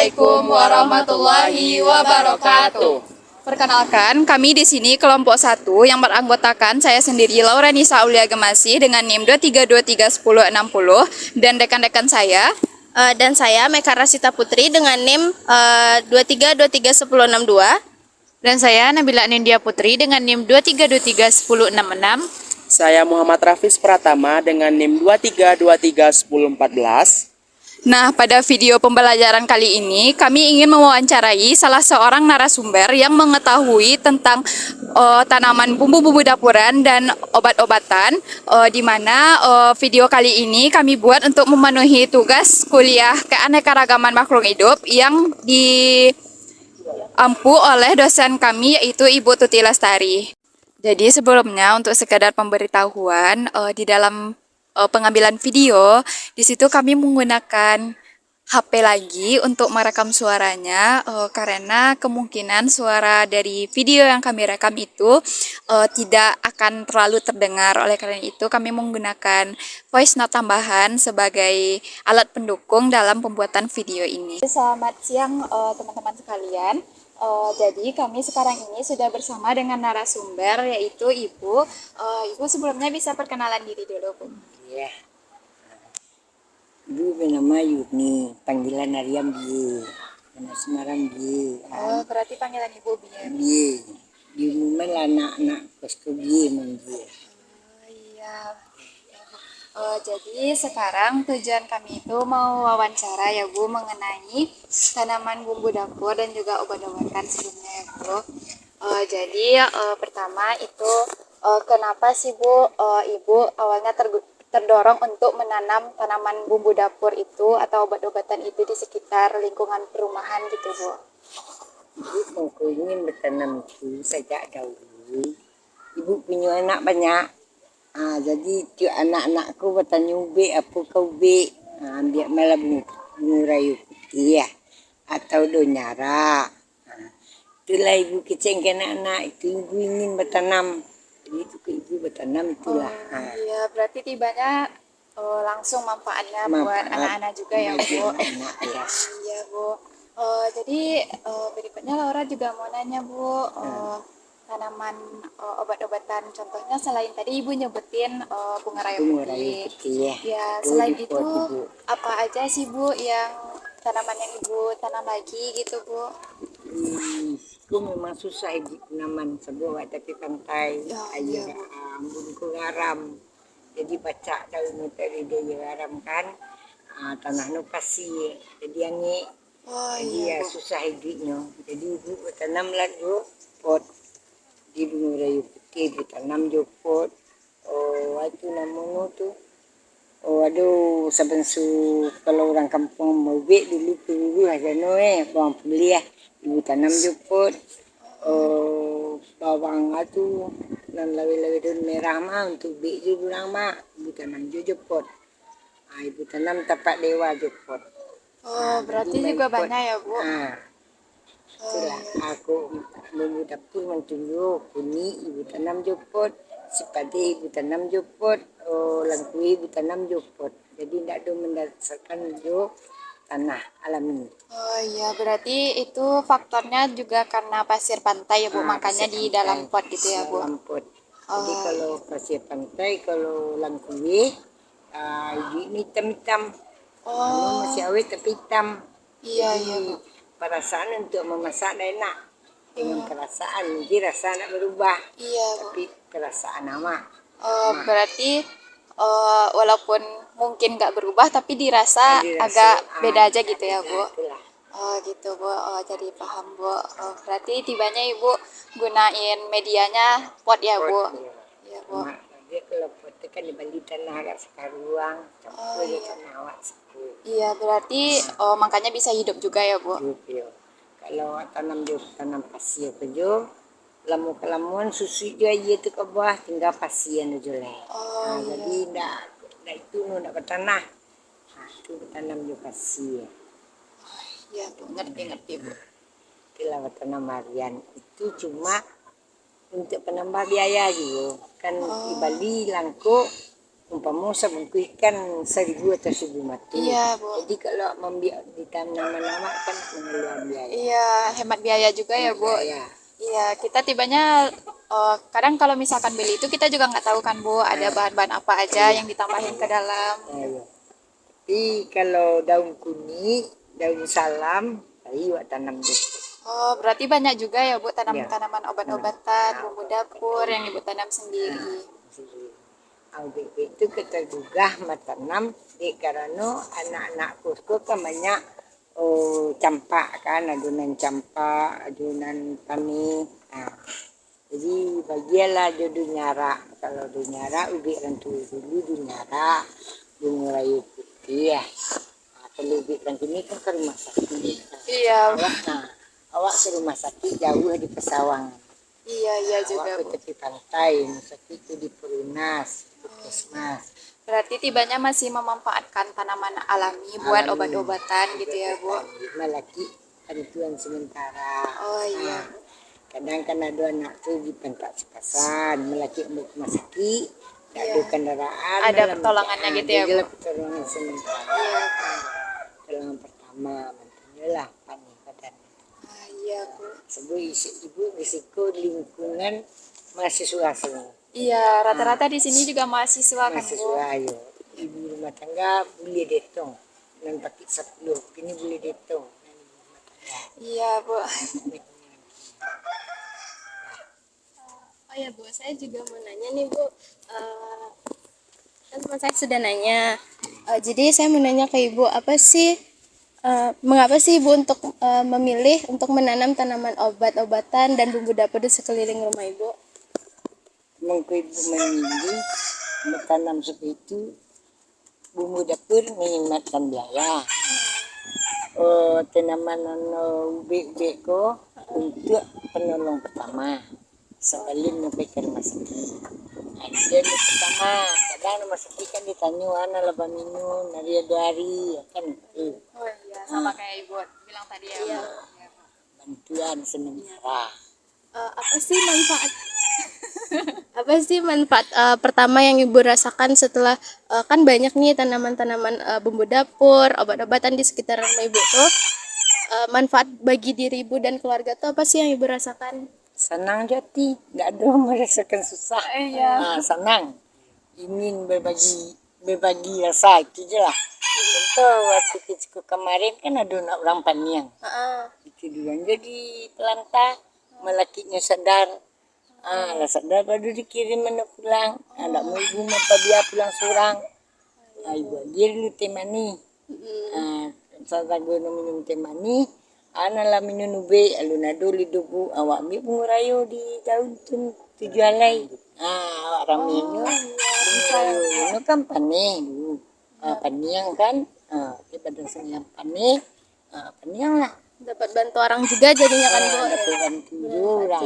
Assalamualaikum warahmatullahi wabarakatuh. Perkenalkan, kami di sini kelompok 1 yang beranggotakan saya sendiri Laura Nisa Aulia Gemasi dengan NIM 2323160 dan rekan-rekan saya Dan saya Meka Rasita Putri dengan NIM 23231062. Dan saya Nabila Nindya Putri dengan NIM 23231066. Saya Muhammad Rafis Pratama dengan NIM 23231014. Nah, pada video pembelajaran kali ini, kami ingin mewawancarai salah seorang narasumber yang mengetahui tentang tanaman bumbu-bumbu dapuran dan obat-obatan, di mana video kali ini kami buat untuk memenuhi tugas kuliah keanekaragaman makhluk hidup yang diampu oleh dosen kami, yaitu Ibu Tuti Lestari. Jadi sebelumnya untuk sekadar pemberitahuan, di dalam pengambilan video, di situ kami menggunakan HP lagi untuk merekam suaranya, karena kemungkinan suara dari video yang kami rekam itu tidak akan terlalu terdengar. Oleh karena itu kami menggunakan voice note tambahan sebagai alat pendukung dalam pembuatan video ini. Selamat siang teman-teman sekalian. Jadi kami sekarang ini sudah bersama dengan narasumber, yaitu Ibu. Ibu sebelumnya bisa perkenalan diri dulu, Bu. Ya, Ibu bernama Yuni, panggilan Ariam Bie, nama Semarang Bie. Berarti panggilan Ibu Bie. Bie, di rumah anak-anak kosku Bie Bie. Iya. Jadi sekarang tujuan kami itu mau wawancara ya Bu mengenai tanaman bumbu dapur dan juga obat-obatan sebelumnya ya Bu. Jadi pertama itu kenapa sih Bu Ibu awalnya terdorong untuk menanam tanaman bumbu dapur itu atau obat-obatan itu di sekitar lingkungan perumahan gitu Bu? Ibu ingin bertanam itu sejak dahulu. Ibu punya anak banyak. Jadi tiap anak-anakku bertanya ube apa kau ube. Ambil malah bunga rayu putih ya. Atau donyara. Itulah ibu kecengkan anak-anak itu ibu ingin bertanam. Jadi itu ke ibu bertanam itulah. Iya, berarti tibanya langsung manfaatnya buat anak-anak juga ya Bu. Anak, ya. Iya Bu. Jadi berikutnya Laura juga mau nanya Bu, tanaman obat-obatan contohnya selain tadi Ibu nyebutin bunga rayu putih. Ya, selain itu apa aja sih Bu yang tanaman yang Ibu tanam lagi gitu Bu? Itu memang susah ibu tanaman sebuah tapi pantai air ambunku garam. Jadi baca daun dari dia garam kan. Tanah nu pasir. Jadi yang ni dia susah hidupnya. Jadi ibu bertanam lagu pot di bunga rayu putih ditanam jo pot. Itu namanya tu. Aduh sebensu kalau orang kampung mau bek dulu aja bawang pulih ya. Ibu tanam jo pot. Bawang itu dan lawi-lawi daun merah mah untuk bek jo mah ibu tanam jo pot. Ibu tanam tapak dewa jo pot. Berarti juga banyak ya Bu? Itulah aku bumbu dapur mentunggu kuni ibu tanam jo pot. Sipade ibu tanam jo pot. Langkui ibu tanam jo pot. Jadi tidak ada mendasarkan jo tanah alami. Iya, berarti itu faktornya juga karena pasir pantai ya Bu, makanya di dalam pot gitu ya Bu? Dalam pot. Jadi kalau pasir pantai, kalau langkui, ini hitam-hitam. Masih awet tapi hitam. Iya, jadi, iya Bu. Perasaan untuk memasak enak. Dengan perasaan, jadi rasa nak berubah. Iya Bu. Tapi perasaan nama. Berarti walaupun mungkin nggak berubah tapi dirasa agak beda aja gitu ya Bu? Gitu Bu, jadi paham Bu. Berarti tibanya Ibu gunain medianya pot ya Bu? Iya Bu. Dia kalau pot kan dibeli tanah agak sekaruang. Iya. Iya, berarti makanya bisa hidup juga ya Bu? Hidup. Kalau tanam pasir kejo, lamu-lamuan susu dia tu ke bawah tinggal pasir aja lah. Jadi ndak itu ndak bertanah. Itu bertanam di pasir. Iya Bu, ngerti Bu. Itulah bertanam harian itu cuma untuk penambah biaya juga. Kan di Bali langko umpama sabungku ikan 1.000 atau 1.500. Iya, Bu. Jadi kalau membiak di tanaman-tanaman kan mengeluarkan biaya. Iya, hemat biaya juga ya, Bu. Biaya. Iya, kita tibanya kadang kalau misalkan beli itu kita juga nggak tahu kan, Bu, ada bahan-bahan apa aja yang ditambahin ke dalam. Iya. Tapi kalau daun kunyit, daun salam, ayo tanam dulu. Oh, berarti banyak juga ya, Bu, tanaman-tanaman obat-obatan, bumbu dapur yang Ibu tanam sendiri. Itu kita juga matanam di karena anak-anak kusku kan banyak campak kan, adonan campak, adonan pani. Nah, jadi bagialah jodoh nyara. Kalau do nyara ubi rantu dulu do nyara bunga rayu putih ya. Nah, kalau ubi rantu ini kan ke rumah sakit. Iya, Awak ke rumah sakit jauh di Pesawangan. iya juga, Awak Bu. ke tepi pantai, sakit itu di Perunas, Puskesmas. Berarti tibanya masih memanfaatkan tanaman alami buat obat-obatan gitu ya, Bu. Malaki bantuan sementara. Oh iya. Kadang kan ada anak tuh di pentak sepasan, melaki untuk rumah sakit, tak ada kendaraan. Ada pertolongannya gitu ya, Bu. Jadi pertolongan sementara. Pertolongan pertama, mantunya lah panik badannya. Iya, Bu. Sebab ibu risiko lingkungan mahasiswa semua. Iya, rata-rata di sini juga mahasiswa kan, Bu. Mahasiswa ayo. Ibu rumah tangga boleh detong. Dan pakai 10, ini boleh detong. Iya, Bu. Oh ya Bu, saya juga mau nanya nih Bu. Kan teman saya sudah nanya. Jadi saya mau nanya ke Ibu, mengapa sih Ibu untuk memilih untuk menanam tanaman obat-obatan dan bumbu dapur di sekeliling rumah Ibu? Mengko ibu memilih bertanam seperti itu bumbu dapur menghematkan biaya. Tanaman ubi-ubi ko untuk penolong pertama sebelum sampai ke rumah sakit. Ada pertama, kadang rumah sakit kan ditanya ana laba minum dari 2 hari ya kan. Oh iya, sama kayak Ibu bilang tadi ya, Bu. Iya, Bu. Bantuan sementara. Apa sih manfaat pertama yang Ibu rasakan setelah kan banyak nih tanaman-tanaman bumbu dapur, obat-obatan di sekitar rumah Ibu tuh. Manfaat bagi diri Ibu dan keluarga tuh apa sih yang Ibu rasakan? Senang jati, nggak ada merasakan susah. Senang, ingin berbagi rasa itu je lah. Contoh waktu kecil kemarin kan ada orang paniang. Itu dia jadi pelanta, melakinya sadar. Lah sadar baru dikirim mana pulang. Ada mau ibu apa dia pulang seorang. Ibu dia lu teh mani. Saya minum teh mani. Lah minum ube, alun ado lidubu awak mi pengurayo di daun tu jualai. Awak raminyo. Pengurayo itu kan panen dulu. Paniang kan. Di badan saya panen. Paniang lah. Dapat bantu orang juga jadinya kan Bu. Dapat bantu orang.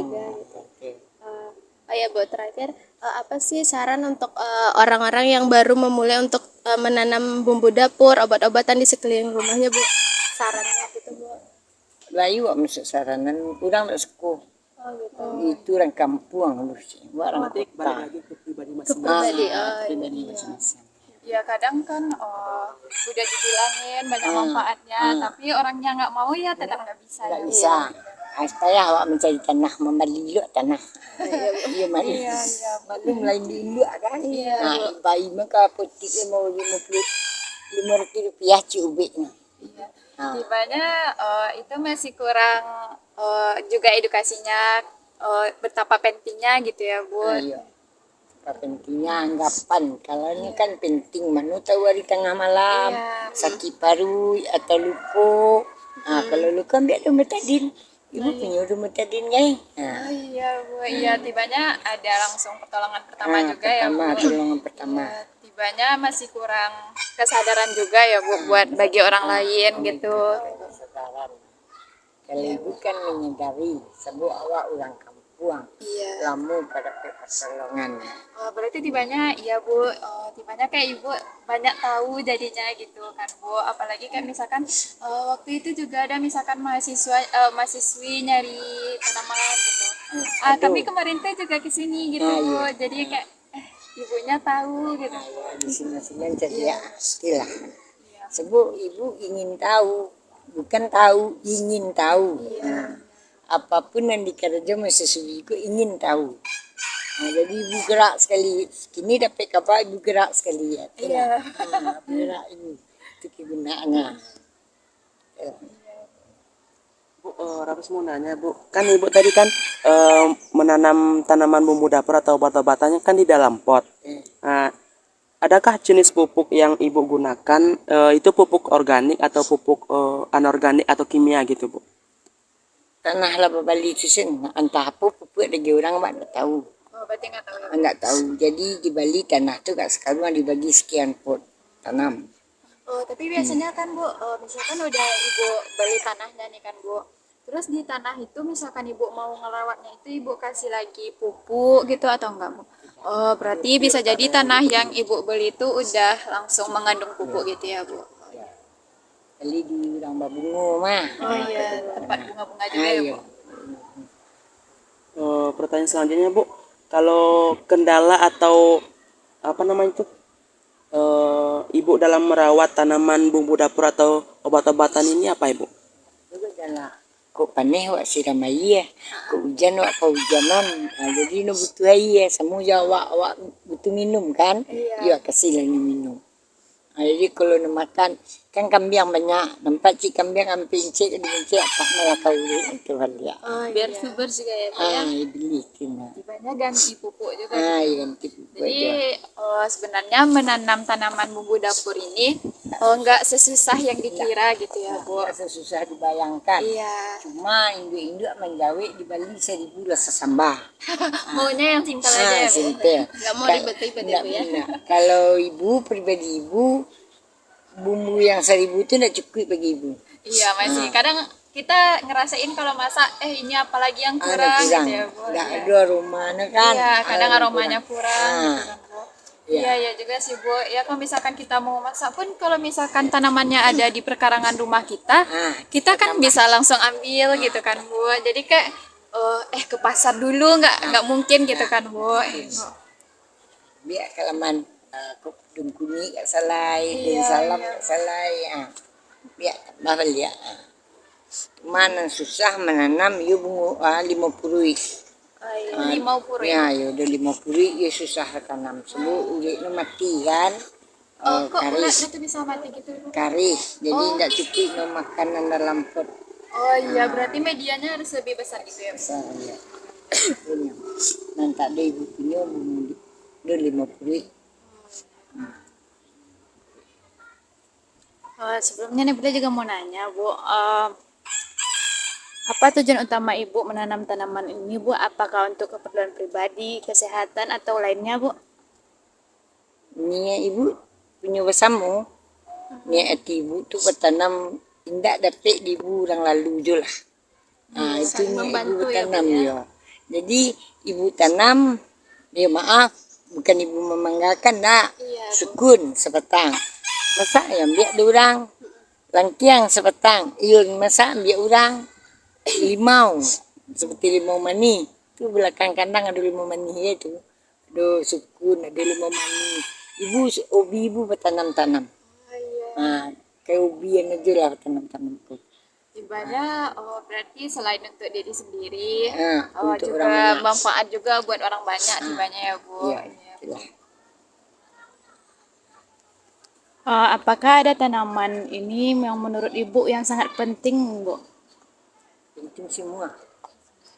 Oh ya Bu, terakhir apa sih saran untuk orang-orang yang baru memulai untuk menanam bumbu dapur, obat-obatan di sekeliling rumahnya Bu? Sarannya gitu Bu. Layu wak masuk saranan kurang tak sekolah. Itu orang kampung harus orang kota. Pribadi, Pribadi masing-masing. Ya kadang kan udah dibilangin banyak manfaatnya, tapi orangnya nggak mau ya tetap nggak bisa. Nggak bisa. Supaya awak mencari tanah, membeli tanah. Iya, malum lain di Indo kan. Bayi maka putih mau 500 rupiah cubiknya. Tibanya itu masih kurang juga edukasinya betapa pentingnya gitu ya, Bu. Iya. Apa pentingnya anggapan. Kalau ini kan penting, mana tahu hari tengah malam sakit paru atau lupa. Kalau luka biar rumah tadin. Ibu punya rumah tadin kan? Iya, Bu. Iya, tibanya ada langsung pertolongan pertama juga ya, Bu. Pertolongan pertama. Tibanya masih kurang kesadaran juga ya, Bu, buat bagi orang lain gitu. Kesadaran. Kalau ibu kan menyadari sebab awak orang kampung. Lamu pada pertolongan. Berarti tibanya iya, Bu. Tibanya kayak Ibu banyak tahu jadinya gitu kan, Bu. Apalagi kayak misalkan waktu itu juga ada misalkan mahasiswi nyari tanaman gitu. Kami kemarin tuh juga kesini gitu, Bu. Jadi kayak ibunya tahu gitu. Ya, di sini jadi ya istilah. Sebab ibu ingin tahu, bukan tahu, ingin tahu. Nah, apapun yang dikerja masa suamiku ingin tahu. Nah, jadi ibu gerak sekali. Kini dapat kabar ibu gerak sekali ya. Iya. Gerak ibu itu kegunaannya. Bu, Rafis mau nanya Bu, kan Ibu tadi kan menanam tanaman bumbu dapur atau obat-obatannya kan di dalam pot. Nah, adakah jenis pupuk yang Ibu gunakan itu pupuk organik atau pupuk anorganik atau kimia gitu Bu? Tanah lah Bali itu sen, entah apa pupuk lagi orang mak tak tahu. Oh, berarti nggak tahu ya. Enggak tahu. Jadi di Bali tanah tu kat sekarang dibagi sekian pot tanam. Oh, tapi biasanya kan Bu, misalkan udah Ibu beli tanahnya nih kan Bu. Terus di tanah itu misalkan Ibu mau ngerawatnya itu Ibu kasih lagi pupuk gitu atau enggak Bu? Oh, berarti bisa jadi tanah yang Ibu beli itu udah langsung mengandung pupuk gitu ya Bu? Bali di orang babungo mah. Oh iya, tempat bunga-bunga juga ya Bu? Pertanyaan selanjutnya Bu, kalau kendala atau apa namanya itu Ibu dalam merawat tanaman bumbu dapur atau obat-obatan ini apa Ibu? Juga jalan. Kok paneh wak siram air, kok hujan wak kehujanan. Nah, jadi no butuh air, semua awak butuh minum kan? Iya kasih lagi minum. Nah, jadi kalau nak makan kan kambing banyak, nampak cik kambing hampir cik apa malah kau itu hal ya. Biar subur juga ya Bu ya? Beli kena. Banyak ganti pupuk juga. Yang tipu Jadi sebenarnya menanam tanaman bumbu dapur ini nggak sesusah yang dikira gitu ya Bu. susah dibayangkan. Iya. Cuma induk-induk menjawe di Bali 1.000 rasa sambal. Maunya yang simpel aja ya Bu. Simpel. Nggak mau ribet-ribet ya Bu ya. Kalau ibu pribadi ibu bumbu yang 1.000 itu tidak cukup bagi ibu. Iya masih. Kadang kita ngerasain kalau masak ini apalagi yang kurang, gitu ya Bu. Tidak Iya. ada aromanya kan. Iya, kadang aromanya kurang Ah. gitu kan Bu. Iya, iya juga sih Bu. Ya kalau misalkan kita mau masak pun kalau misalkan tanamannya ada di perkarangan rumah kita kan bisa langsung ambil gitu kan Bu. Jadi kayak ke pasar dulu nggak mungkin gitu kan Bu. Biar kalaman kok dungkuni kat salai, dan salam kat salai. Biar tambah balik. Mana susah menanam you bunga 50. Limau purui. Ya, ya udah 50 ya susah tanam. Sebab uletnya mati kan. Kok ulat Karis, itu bisa mati gitu Bu? karis. Jadi tidak cukup no makanan dalam pot. Oh iya, berarti medianya harus lebih besar gitu ya Bu? Besar ya. Punya. Nanti ada ibu punya bunga udah 50. Sebelumnya Nabila juga mau nanya Bu, apa tujuan utama Ibu menanam tanaman ini Bu? Apakah untuk keperluan pribadi, kesehatan atau lainnya Bu? Niat ibu punya bersama. Niat ibu tu bertanam tidak dapat di ibu orang lalu je lah. Itu niat ibu membantu ya, bertanam Bu, ya. Jadi ibu tanam, dia maaf bukan ibu memanggakan nak. Sukun sepetang. Masa yang biar dia orang. Langkiang sepetang. Iun masa biar orang. Limau. Seperti limau mani. Tu belakang kandang ada limau mani itu. Ada sukun, ada limau mani. Hobi ibu bertanam-tanam. Kayak hobi yang aja lah bertanam-tanam tu. Ibadah berarti selain untuk diri sendiri, untuk juga orang banyak. manfaat juga buat orang banyak tibanya ya Bu. Iya, itulah. Apakah ada tanaman ini yang menurut Ibu yang sangat penting Bu? Penting semua.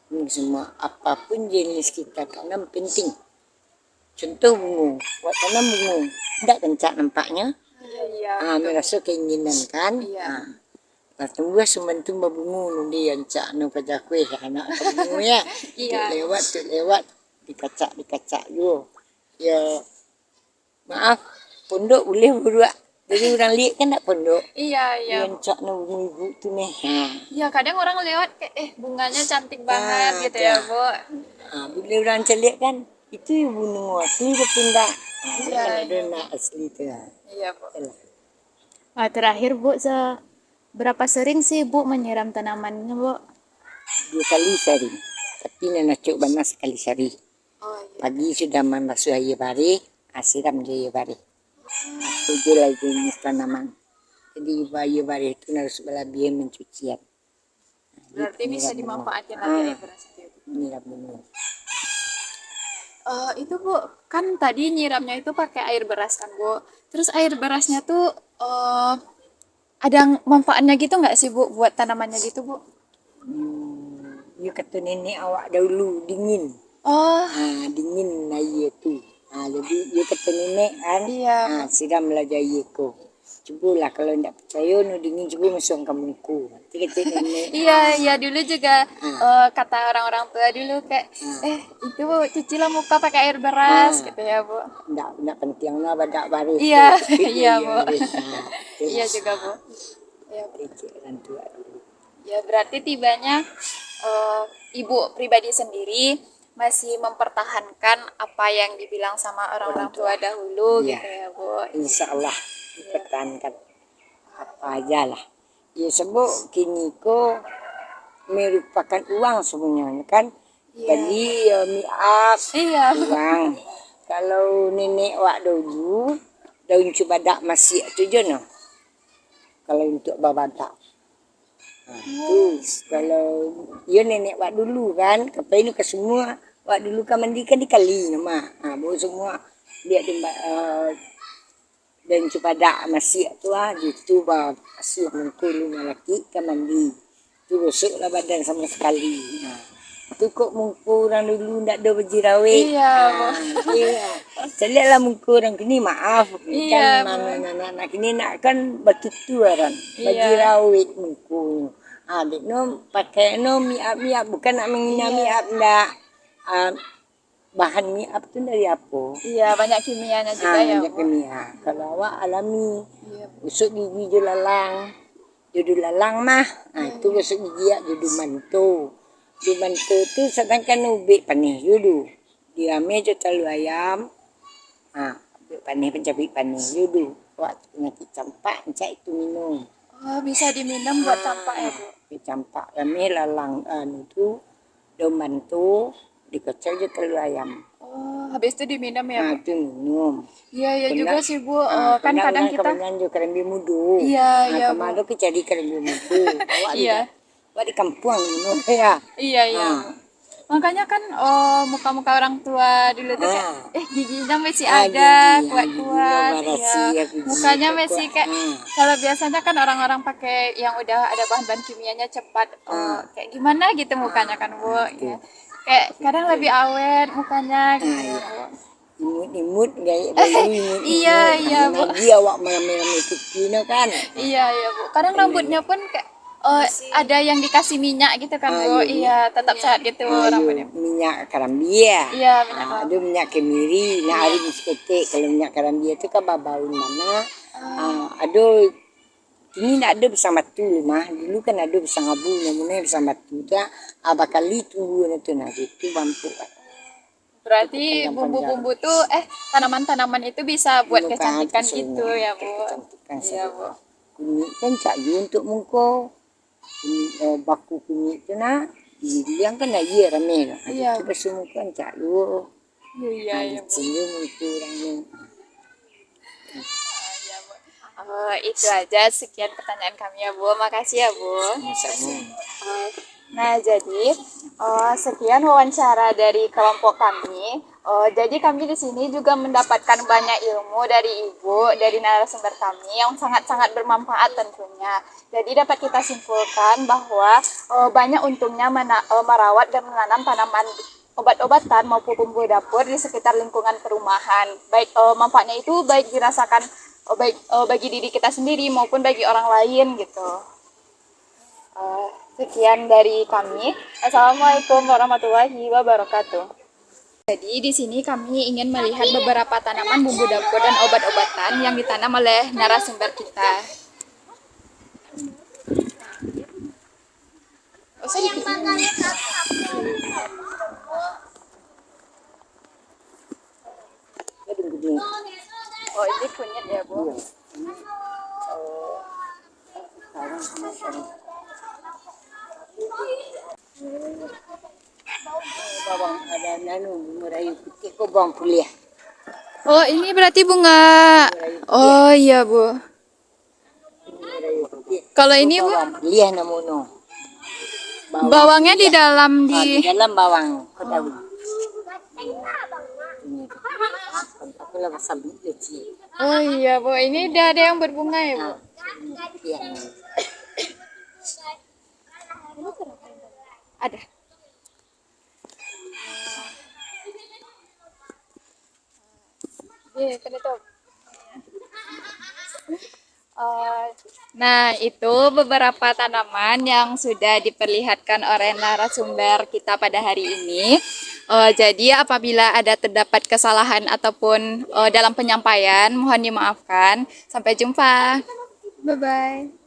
Penting semua. Apapun jenis kita tanam penting. Contoh bunga. Buat tanam bunga. Tidak kencak nampaknya. Iya. Merasa keinginan kan. Iya. Tumbuh sementum babungu nundi yang cak nu pada kue anak bungu ya. Iya. Tu lewat dikacak yo. Ya maaf pondok boleh berdua. Jadi orang lihat kan tak pondok. Iya, iya. Yang cak nu ibu tu nih. Iya, kadang orang lewat kayak bunganya cantik banget gitu ya Bu. Bila orang lihat kan itu bunga asli tapi enggak. Ada nak asli tu. Iya Bu. Terakhir Bu, berapa sering sih Bu menyiram tanamannya Bu? 2 kali sehari. Tapi nak cuk banas sekali sehari. Oh iya. pagi sudah membasuh air bari, siram dia air bari. Tujuh lagi jenis tanaman. Jadi air bari itu harus berlebihan mencucian. Berarti bisa dimanfaatkan lagi air beras itu. Nyiram dulu. Itu Bu, kan tadi nyiramnya itu pakai air beras kan Bu. Terus air berasnya tuh ada manfaatnya gitu nggak sih Bu buat tanamannya gitu Bu? You kata nenek awak dahulu dingin. Oh, Dingin air tu. Jadi you kata nenek kan, iya. siramlah air ko. Cubalah kalau tidak percaya nu dingin cuba masuk ke muka. Nanti kata nenek. Iya dulu juga kata orang-orang tua dulu kayak itu cucilah muka pakai air beras gitu ya Bu. Tidak penting lah badak baris. Iya, iya Bu. Iya juga Bu. Iya, Bu. Orang tua dulu. Ya berarti tibanya Ibu pribadi sendiri masih mempertahankan apa yang dibilang sama orang-orang tua dahulu Iya. gitu ya Bu. Insya Allah dipertahankan apa aja lah. Ya sebab kini ko merupakan uang sebenarnya kan. Jadi miap Iya. uang. Kalau nenek wak dulu daun cubadak masih tu je no. Kalau untuk babadak. Tu kalau ya nenek wak dulu kan, kapai nu ke semua wak dulu kan mandi kan di kali nama. Baru semua dia dan cubadak masih tu gitu bah asuh mengkulu lelaki kan mandi. Tu rusuklah badan sama sekali. Tu kok mungku orang dulu ndak ada bejirawe. Iya. Iya. Celilah mungku orang kini maaf Iya, kan mana anak kini nak kan batutu orang. Iya. Bejirawe mungku. Adik no pakai no miap bukan nak menghina miap ndak. Bahan miap tu dari apa? Iya, banyak kimianya juga ya Banyak Bu. kimia. Kalau awak alami Iya. usuk gigi je lalang. Jodoh lalang mah. Itu usuk gigi ya jodoh mantu. Jodoh mantu tu sedangkan ubik panih jodoh. Diame je telur ayam. Ubik panih pencapik panih jodoh. Awak penyakit campak encak itu minum. Oh, bisa diminum buat campak ya Bu. Ubik campak kami lalang itu daun mantu dikocok je telur ayam. Oh, habis itu diminum ya Bu. Itu minum. Iya juga sih Bu. Kan Kena kadang orang kita kebanyakan juga kerambi mudu. Iya, Bu. Kemana ke cari kerambi mudu. Awak Iya. Awak di kampung minum ya. Iya Bu. Makanya kan muka-muka orang tua dulu tuh kayak giginya masih ada, kuat-kuat. Iya. Mukanya masih kayak kalau biasanya kan orang-orang pakai yang udah ada bahan-bahan kimianya cepat kayak gimana gitu mukanya kan Bu. Iya. Kayak kadang lebih awet mukanya gitu ya Bu. Imut gaya baru imut. Iya, Bu. Lagi awak malam-malam itu kina kan. Iya Bu. Kadang rambutnya pun kayak ada yang dikasih minyak gitu kan Bu. Iya, tetap sehat gitu rambutnya. Minyak karambi ya. Iya, minyak Ada minyak kemiri. Nah hari diskotek kalau minyak karambi itu kan babaun mana. Ada ini nak ada bersama tu mah. Dulu kan ada bersama abu namanya bersama tu. Dah bakali tunggu itu nah itu bampu. Berarti bumbu-bumbu tuh tanaman-tanaman itu bisa buat kecantikan gitu ya Bu. Iya Bu. Kunyit kan cak je untuk muka. Baku kunyit tu nak. Yang kan air ramai. Iya. Itu basuh muka cak lu. Iya Bu. Sini muka orangnya. Itu aja sekian pertanyaan kami ya Bu. Makasih ya Bu. Nah, jadi sekian wawancara dari kelompok kami. Jadi kami di sini juga mendapatkan banyak ilmu dari Ibu, dari narasumber kami yang sangat-sangat bermanfaat tentunya. Jadi dapat kita simpulkan bahwa banyak untungnya merawat dan menanam tanaman obat-obatan maupun bumbu dapur di sekitar lingkungan perumahan. Baik manfaatnya itu baik dirasakan bagi diri kita sendiri maupun bagi orang lain gitu. Sekian dari kami. Assalamualaikum warahmatullahi wabarakatuh. Jadi di sini kami ingin melihat beberapa tanaman bumbu dapur dan obat-obatan yang ditanam oleh narasumber kita. Oh, ini kunyit ya Bu. Bawang ada bunga rayu putih kok bawang kuliah. Oh, ini berarti bunga. Oh iya, Bu. Bunga rayu putih. Kalau ini, Bu, Bawang kuliah namono. bawangnya di dalam Di di dalam bawang kau tahu. Ini. Aku lah sabi kecil. Oh iya, Bu. Ini udah ada yang berbunga ya, Bu? Iya. Ada. Iya, penutup. Nah, itu beberapa tanaman yang sudah diperlihatkan oleh narasumber kita pada hari ini. Jadi apabila ada terdapat kesalahan ataupun dalam penyampaian, mohon dimaafkan. Sampai jumpa. Bye-bye.